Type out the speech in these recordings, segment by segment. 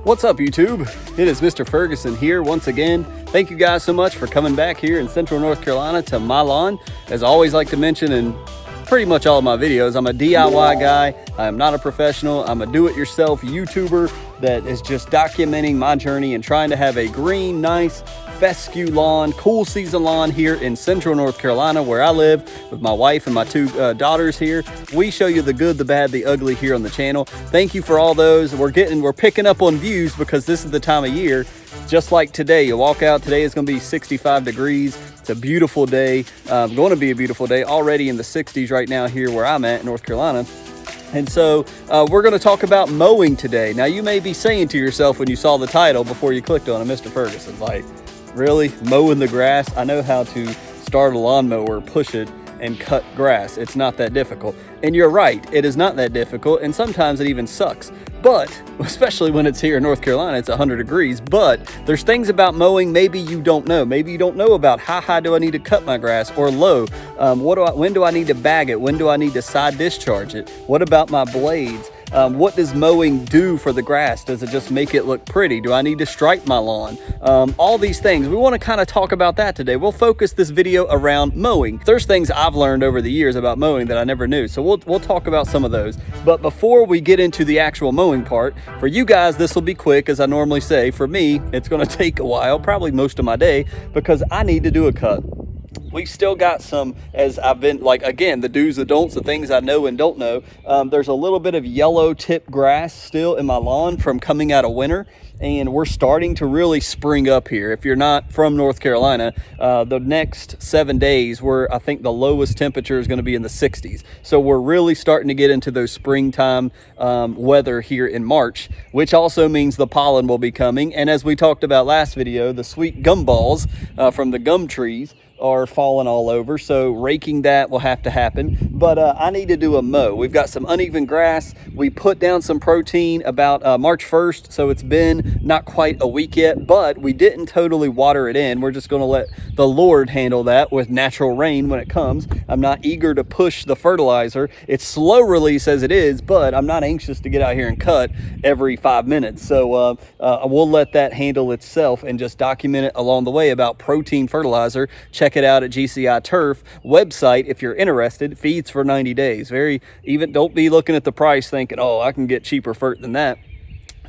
What's up, YouTube? It is Mr. Ferguson here once again. Thank you guys so much for coming back here in Central North Carolina to my lawn. As I always like to mention in pretty much all of my videos, I'm a DIY guy. I am not a professional. I'm a do-it-yourself YouTuber that is just documenting my journey and trying to have a green, nice, fescue lawn, cool season lawn here in Central North Carolina where I live with my wife and my two daughters here. We show you the good, the bad, the ugly here on the channel. Thank you for all those. We're picking up on views because this is the time of year. Just like today, you walk out, today is going to be 65 degrees. It's a beautiful day. Going to be a beautiful day already in the 60s right now here where I'm at in North Carolina. And so we're going to talk about mowing today. Now you may be saying to yourself when you saw the title before you clicked on it, Mr. Ferguson, like, really? Mowing the grass? I know how to start a lawnmower, push it, and cut grass. It's not that difficult. And you're right, it is not that difficult, and sometimes it even sucks. But, especially when it's here in North Carolina, it's 100 degrees, but there's things about mowing maybe you don't know. Maybe you don't know about how high do I need to cut my grass, or low. When do I need to bag it? When do I need to side discharge it? What about my blades? What does mowing do for the grass? Does it just make it look pretty? Do I need to stripe my lawn? All these things. We want to kind of talk about that today. We'll focus this video around mowing. There's things I've learned over the years about mowing that I never knew. So we'll talk about some of those. But before we get into the actual mowing part, for you guys, this will be quick, as I normally say. For me, it's going to take a while, probably most of my day, because I need to do a cut. We've still got some, as I've been, like, again, the do's, the don'ts, the things I know and don't know. There's a little bit of yellow tip grass still in my lawn from coming out of winter, and we're starting to really spring up here. If you're not from North Carolina, the next 7 days, I think the lowest temperature is going to be in the 60s. So we're really starting to get into those springtime weather here in March, which also means the pollen will be coming. And as we talked about last video, the sweet gumballs from the gum trees are falling all over, so raking that will have to happen. But I need to do a mow. We've got some uneven grass. We put down some protein about March 1st, so it's been not quite a week yet, but we didn't totally water it in. We're just going to let the Lord handle that with natural rain when it comes. I'm not eager to push the fertilizer. It's slow release as it is, but I'm not anxious to get out here and cut every 5 minutes. So we'll let that handle itself and just document it along the way about protein fertilizer. Check it out at GCI Turf website if you're interested. Feeds for 90 days. Don't be looking at the price thinking, oh, I can get cheaper fert than that.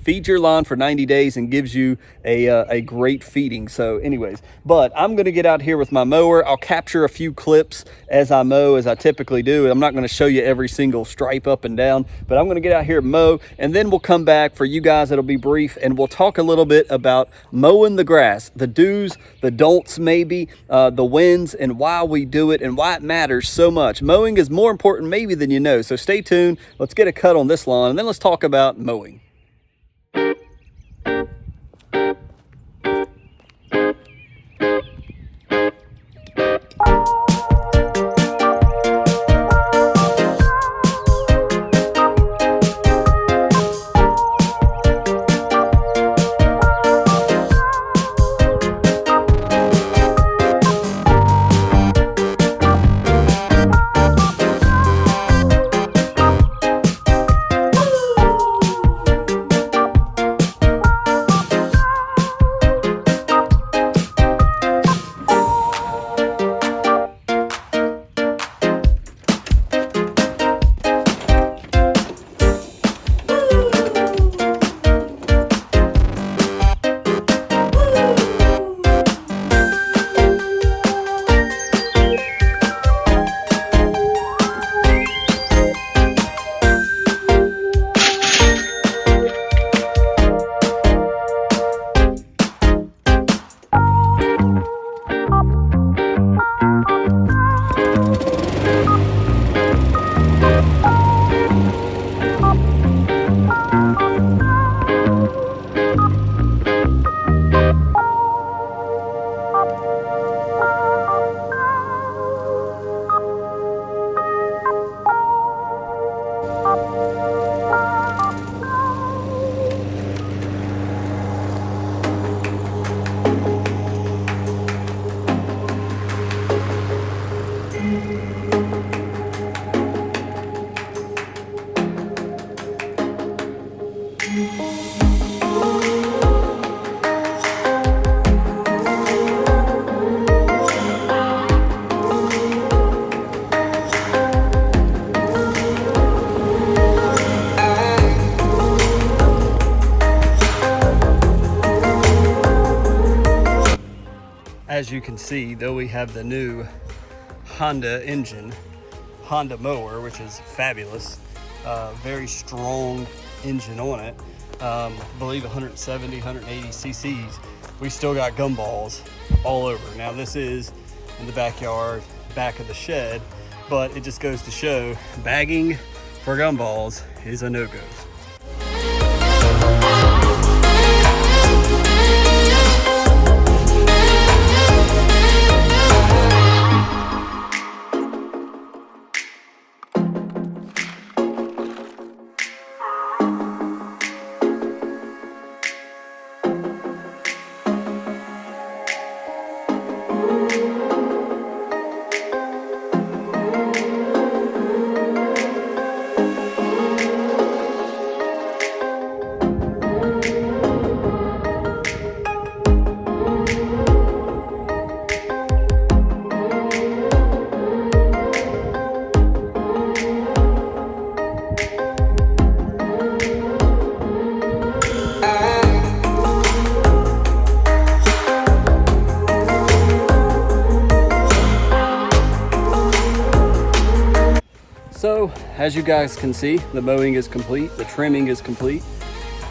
Feeds your lawn for 90 days and gives you a great feeding. So anyways, but I'm going to get out here with my mower. I'll capture a few clips as I mow, as I typically do. I'm not going to show you every single stripe up and down, but I'm going to get out here and mow, and then we'll come back. For you guys, it'll be brief, and we'll talk a little bit about mowing the grass, the do's, the don'ts, maybe the wins, and why we do it and why it matters so much. Mowing is more important maybe than you know. So stay tuned. Let's get a cut on this lawn, and then let's talk about mowing. as you can see, though we have the new Honda engine, Honda mower, which is fabulous, very strong engine on it, I believe 170, 180 cc's, we still got gumballs all over. Now this is in the backyard, back of the shed, but it just goes to show bagging for gumballs is a no-go. So as you guys can see, the mowing is complete, the trimming is complete.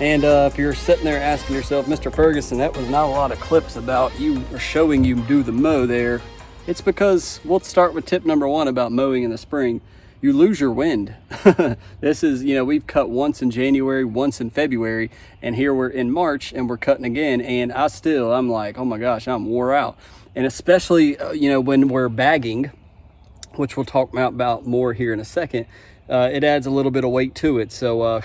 And if you're sitting there asking yourself, Mr. Ferguson, that was not a lot of clips about you or showing you do the mow there. It's because we'll start with tip number one about mowing in the spring. You lose your wind. This is, you know, we've cut once in January, once in February, and here we're in March and we're cutting again. And I'm like, oh my gosh, I'm wore out. And especially, you know, when we're bagging, which we'll talk about more here in a second, it adds a little bit of weight to it. So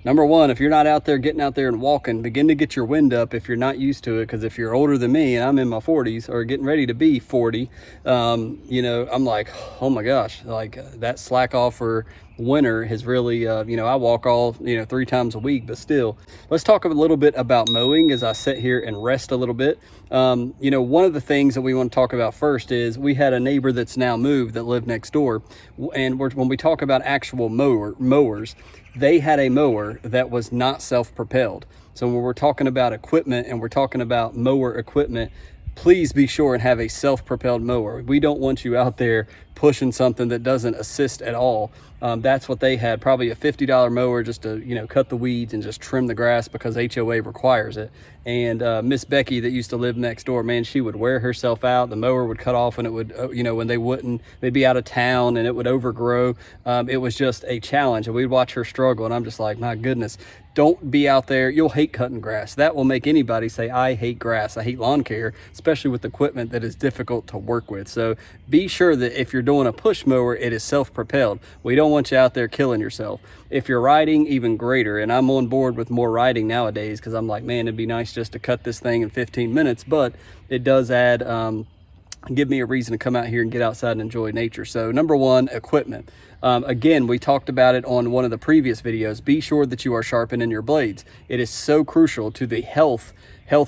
number one, if you're not out there getting out there and walking, begin to get your wind up if you're not used to it. Because if you're older than me and I'm in my 40s or getting ready to be 40, you know, I'm like, oh my gosh, like that slack off for winter has really, you know, I walk all, you know, 3 times a week, but still. Let's talk a little bit about mowing as I sit here and rest a little bit. You know, one of the things that we want to talk about first is we had a neighbor that's now moved that lived next door. And when we talk about actual mowers, they had a mower that was not self-propelled. So when we're talking about equipment and we're talking about mower equipment, please be sure and have a self-propelled mower. We don't want you out there pushing something that doesn't assist at all. That's what they had, probably a $50 mower just to, you know, cut the weeds and just trim the grass because HOA requires it. And Miss Becky that used to live next door, man, she would wear herself out. The mower would cut off and it would, you know, when they'd be out of town and it would overgrow. It was just a challenge and we'd watch her struggle and I'm just like, my goodness. Don't be out there. You'll hate cutting grass. That will make anybody say, I hate grass. I hate lawn care, especially with equipment that is difficult to work with. So be sure that if you're doing a push mower, it is self-propelled. We don't want you out there killing yourself. If you're riding, even greater. And I'm on board with more riding nowadays because I'm like, man, it'd be nice just to cut this thing in 15 minutes, but it does add, give me a reason to come out here and get outside and enjoy nature. So number one, equipment. Again, we talked about it on one of the previous videos. Be sure that you are sharpening your blades. It is so crucial to the health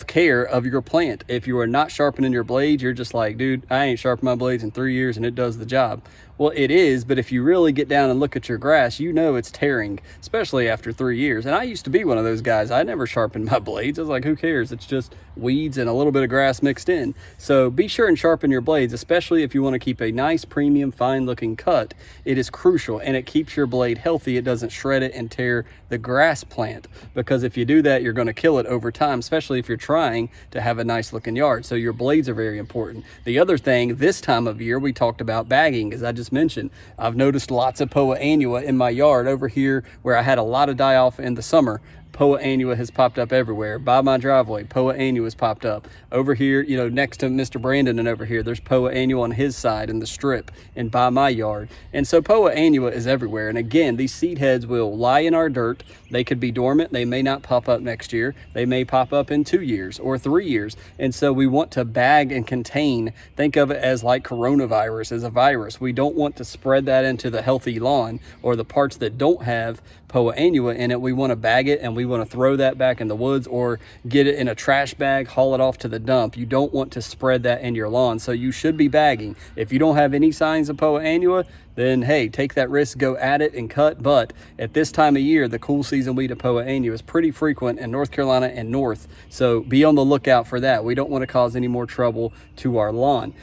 care of your plant. If you are not sharpening your blades, you're just like, dude, I ain't sharpened my blades in 3 years and it does the job. Well, it is, but if you really get down and look at your grass, you know it's tearing, especially after 3 years. And I used to be one of those guys. I never sharpened my blades. I was like, who cares? It's just weeds and a little bit of grass mixed in. So be sure and sharpen your blades, especially if you want to keep a nice, premium, fine-looking cut. It is crucial, and it keeps your blade healthy. It doesn't shred it and tear the grass plant, because if you do that, you're going to kill it over time, especially if you're trying to have a nice-looking yard. So your blades are very important. The other thing, this time of year, we talked about bagging, as I just mentioned. I've noticed lots of Poa annua in my yard over here where I had a lot of die-off in the summer. Poa annua has popped up everywhere. By my driveway, Poa annua has popped up. Over here, you know, next to Mr. Brandon and over here, there's Poa annua on his side in the strip and by my yard. And so Poa annua is everywhere. And again, these seed heads will lie in our dirt. They could be dormant. They may not pop up next year. They may pop up in 2 years or 3 years. And so we want to bag and contain. Think of it as like coronavirus, as a virus. We don't want to spread that into the healthy lawn or the parts that don't have Poa annua in it. We want to bag it and we we want to throw that back in the woods or get it in a trash bag, haul it off to the dump. You don't want to spread that in your lawn. So you should be bagging. If you don't have any signs of Poa annua, then hey, take that risk, go at it and cut. But at this time of year, the cool season weed of Poa annua is pretty frequent in North Carolina and north. So be on the lookout for that. We don't want to cause any more trouble to our lawn.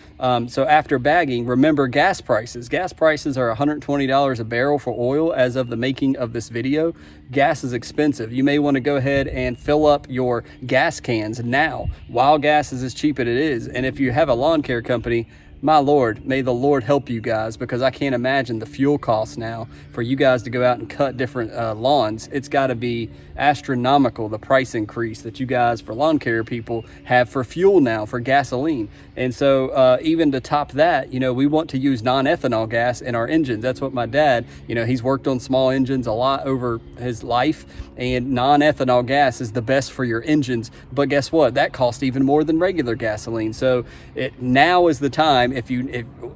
So after bagging, remember gas prices. Gas prices are $120 a barrel for oil as of the making of this video. Gas is expensive. You may want to go ahead and fill up your gas cans now while gas is as cheap as it is. And if you have a lawn care company, my Lord, may the Lord help you guys, because I can't imagine the fuel costs now for you guys to go out and cut different lawns. It's got to be astronomical, the price increase that you guys, for lawn care people, have for fuel now, for gasoline. And so even to top that, you know, we want to use non-ethanol gas in our engines. That's what my dad, you know, he's worked on small engines a lot over his life, and non-ethanol gas is the best for your engines. But guess what? That costs even more than regular gasoline. So now is the time. If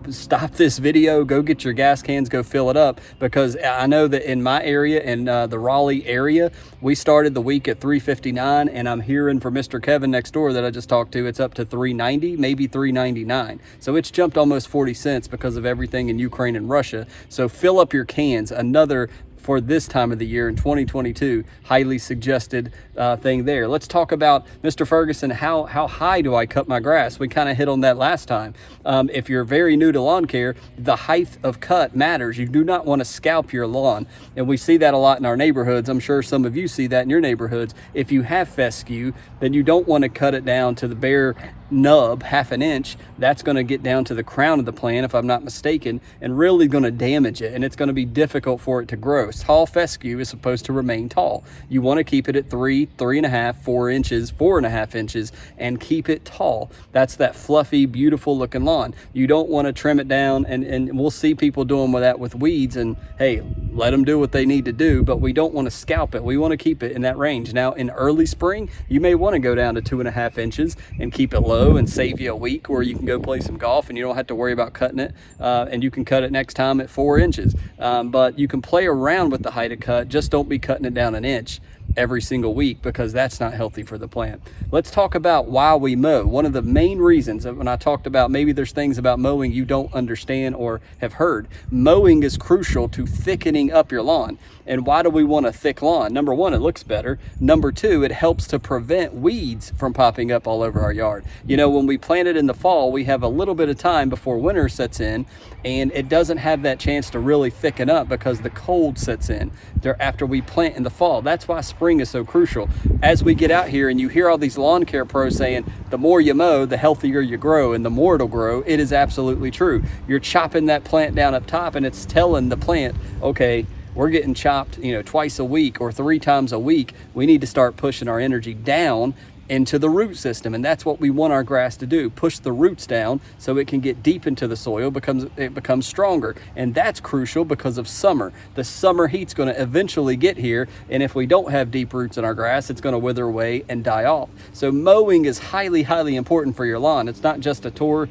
stop this video, go get your gas cans, go fill it up, because I know that in my area, in the Raleigh area, we started the week at $3.59, and I'm hearing from Mr. Kevin next door that I just talked to, it's up to $3.90, maybe $3.99. So it's jumped almost 40 cents because of everything in Ukraine and Russia. So fill up your cans. Another, for this time of the year in 2022, highly suggested thing there. Let's talk about, Mr. Ferguson, how high do I cut my grass? We kind of hit on that last time. If you're very new to lawn care, the height of cut matters. You do not want to scalp your lawn. And we see that a lot in our neighborhoods. I'm sure some of you see that in your neighborhoods. If you have fescue, then you don't want to cut it down to the bare nub, half an inch. That's going to get down to the crown of the plant, if I'm not mistaken, and really going to damage it, and it's going to be difficult for it to grow. Tall fescue is supposed to remain tall. You want to keep it at 3.5, 4 inches, 4.5 inches, and keep it tall. That's that fluffy, beautiful looking lawn. You don't want to trim it down, and we'll see people doing that with weeds, and hey, let them do what they need to do, but we don't want to scalp it. We want to keep it in that range. Now in early spring, you may want to go down to 2.5 inches and keep it low and save you a week where you can go play some golf and you don't have to worry about cutting it, and you can cut it next time at 4 inches. But you can play around with the height of cut, just don't be cutting it down an inch every single week, because that's not healthy for the plant. Let's talk about why we mow. One of the main reasons, when I talked about maybe there's things about mowing you don't understand or have heard, mowing is crucial to thickening up your lawn. And why do we want a thick lawn? Number one, it looks better. Number two, it helps to prevent weeds from popping up all over our yard. You know, when we plant it in the fall, we have a little bit of time before winter sets in, and it doesn't have that chance to really thicken up because the cold sets in after we plant in the fall. That's why spring is so crucial. As we get out here and you hear all these lawn care pros saying the more you mow, the healthier you grow and the more it'll grow, it is absolutely true. You're chopping that plant down up top, and it's telling the plant, okay, we're getting chopped, you know, twice a week or 3 times a week. We need to start pushing our energy down into the root system, and that's what we want our grass to do, push the roots down so it can get deep into the soil, it becomes stronger. And that's crucial because of summer. The summer heat's going to eventually get here, and if we don't have deep roots in our grass, it's going to wither away and die off. So mowing is highly, highly important for your lawn. It's not just a chore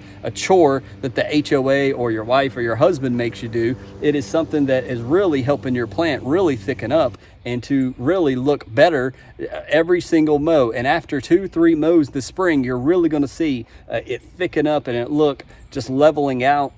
that the HOA or your wife or your husband makes you do. It is something that is really helping your plant really thicken up and to really look better every single mow. And after 2-3 mows this spring, you're really going to see it thicken up and it look just leveling out.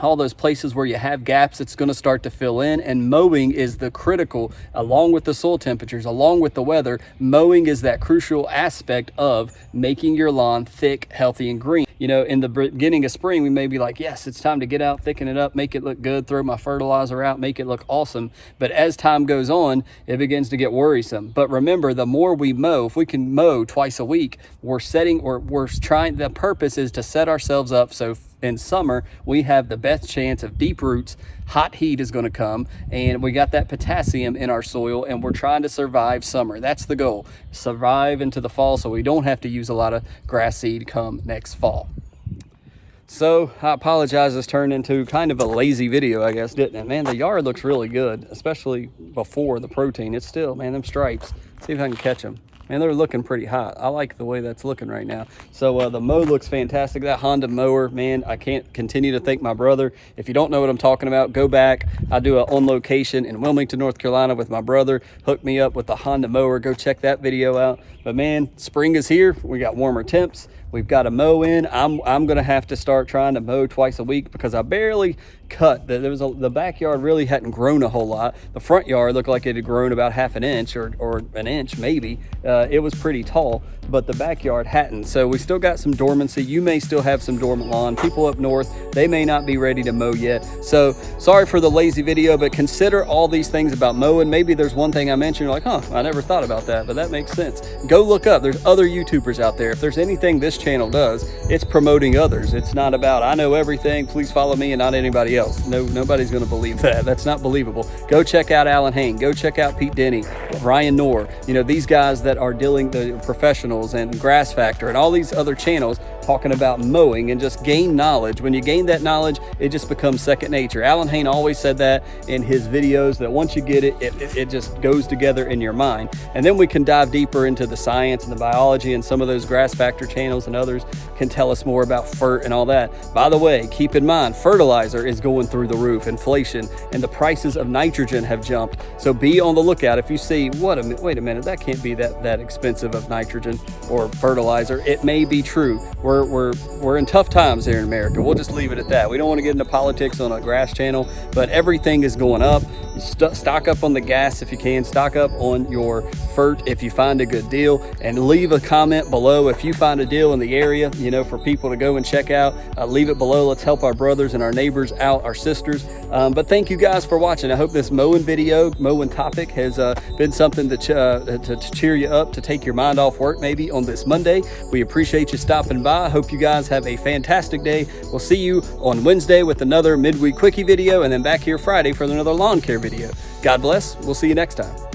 All those places where you have gaps, it's going to start to fill in. And mowing is the critical, along with the soil temperatures, along with the weather, mowing is that crucial aspect of making your lawn thick, healthy, and green. You know, in the beginning of spring, we may be like, yes, it's time to get out, thicken it up, make it look good, throw my fertilizer out, make it look awesome. But as time goes on, it begins to get worrisome. But remember, the more we mow, if we can mow twice a week, the purpose is to set ourselves up so in summer we have the best chance of deep roots. Hot heat is going to come, and we got that potassium in our soil, and we're trying to survive summer. That's the goal, survive into the fall so we don't have to use a lot of grass seed come next fall. So I apologize, this turned into kind of a lazy video, I guess, didn't it? Man, the yard looks really good, especially before the protein. It's still, man, them stripes. See if I can catch them. Man, they're looking pretty hot. I like the way that's looking right now. So the mow looks fantastic. That Honda mower, man, I can't continue to thank my brother. If you don't know what I'm talking about, go back. I do an on location in Wilmington, North Carolina with my brother. Hooked me up with the Honda mower. Go check that video out. But man, spring is here. We got warmer temps. We've got a mow in. I'm gonna have to start trying to mow twice a week because I barely cut. The backyard really hadn't grown a whole lot. The front yard looked like it had grown about half an inch or an inch maybe. It was pretty tall, but the backyard hadn't. So we still got some dormancy. You may still have some dormant lawn. People up north, they may not be ready to mow yet. So sorry for the lazy video, but consider all these things about mowing. Maybe there's one thing I mentioned, you're like, huh, I never thought about that, but that makes sense. Go look up. There's other YouTubers out there. If there's anything this channel does, it's promoting others. It's not about, I know everything, please follow me and not anybody else. No, nobody's going to believe that. That's not believable. Go check out Alan Hain. Go check out Pete Denny, Ryan Knorr. You know, these guys that are dealing, the professionals, and Grass Factor and all these other channels talking about mowing, and just gain knowledge. When you gain that knowledge, it just becomes second nature. Alan Hain always said that in his videos, that once you get it, it just goes together in your mind. And then we can dive deeper into the science and the biology, and some of those Grass Factor channels and others can tell us more about fert and all that. By the way, keep in mind, fertilizer is going through the roof. Inflation and the prices of nitrogen have jumped. So be on the lookout. If you see, wait a minute, that can't be that expensive of nitrogen or fertilizer. It may be true. We're in tough times here in America. We'll just leave it at that. We don't want to get into politics on a grass channel, but everything is going up. Stock up on the gas if you can. Stock up on your fert if you find a good deal, and leave a comment below if you find a deal in the area, you know, for people to go and check out. Leave it below. Let's help our brothers and our neighbors out, our sisters. But thank you guys for watching. I hope this mowing topic has been something to cheer you up, to take your mind off work maybe on this Monday. We appreciate you stopping by. I hope you guys have a fantastic day. We'll see you on Wednesday with another midweek quickie video, and then back here Friday for another lawn care video. God bless. We'll see you next time.